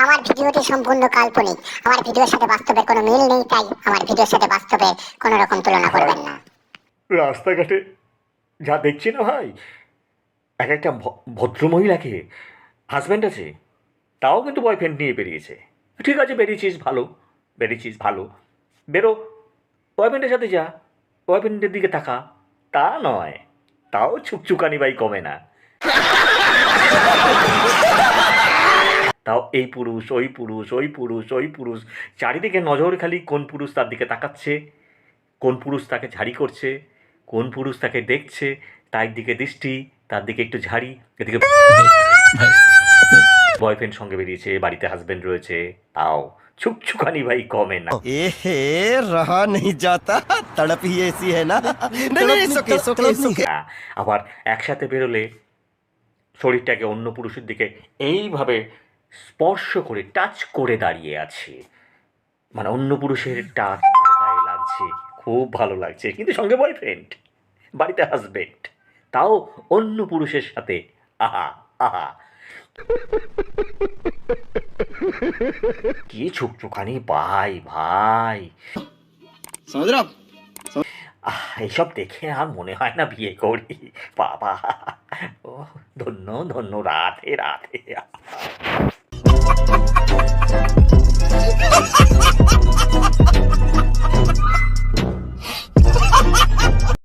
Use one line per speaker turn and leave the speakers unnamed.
আমার ভিডিওটি সম্পূর্ণ কাল্পনিক। আমার ভিডিওর সাথে বাস্তবের কোনো মিল নেই, তাই আমার ভিডিওর সাথে বাস্তবের কোনো রকম তুলনা করবেন না।
রাস্তাঘাটে যা দেখছি না ভাই, এক একটা ভদ্রমহিলাকে হাজব্যান্ড আছে, তাও কিন্তু বয়ফ্রেন্ড নিয়ে বেরিয়েছে। ঠিক আছে, বেরিয়েছিস ভালো, বেরো, বয়ফ্রেন্ডের সাথে যা, বয়ফ্রেন্ডের দিকে তাকা, তা নয়, তাও ছুকছুকানি ভাই কমে না। তাও এই পুরুষ, ওই পুরুষ, ওই পুরুষ, ওই পুরুষ, চারিদিকে নজর খালি কোন পুরুষ তার দিকে তাকাচ্ছে, কোন পুরুষ তাকে ঝাড়ি করছে, কোন পুরুষ তাকে দেখছে, তার দিকে দৃষ্টি, তার দিকে একটু ঝাড়ি, এদিকে বয়ফ্রেন্ড সঙ্গে বেরিয়েছে, বাড়িতে হাজব্যান্ড রয়েছে, তাও ছুকছুকানি ভাই কমে না।
एहे रहा नहीं जाता, तड़प ही ऐसी है ना। नहीं नहीं सुके सुके सुके।
আবার একসাথে বেরোলে শরীরটাকে অন্য পুরুষের দিকে এইভাবে স্পর্শ করে টাচ করে দাঁড়িয়ে আছে, মানে অন্য পুরুষের টাচ গায়ে লাগছে, খুব ভালো লাগছে, কিন্তু সঙ্গে বয়ফ্রেন্ড, বাড়িতে হাজবেন্ড, তাও অন্য পুরুষের সাথে। আহা আহা, কি ছুকছুকানি ভাই ভাই।
समझ रहे हो?
এইসব দেখে আর মনে হয় না বিয়ে করি, বাবা। ও ধন্য ধন্য, রাধে রাধে।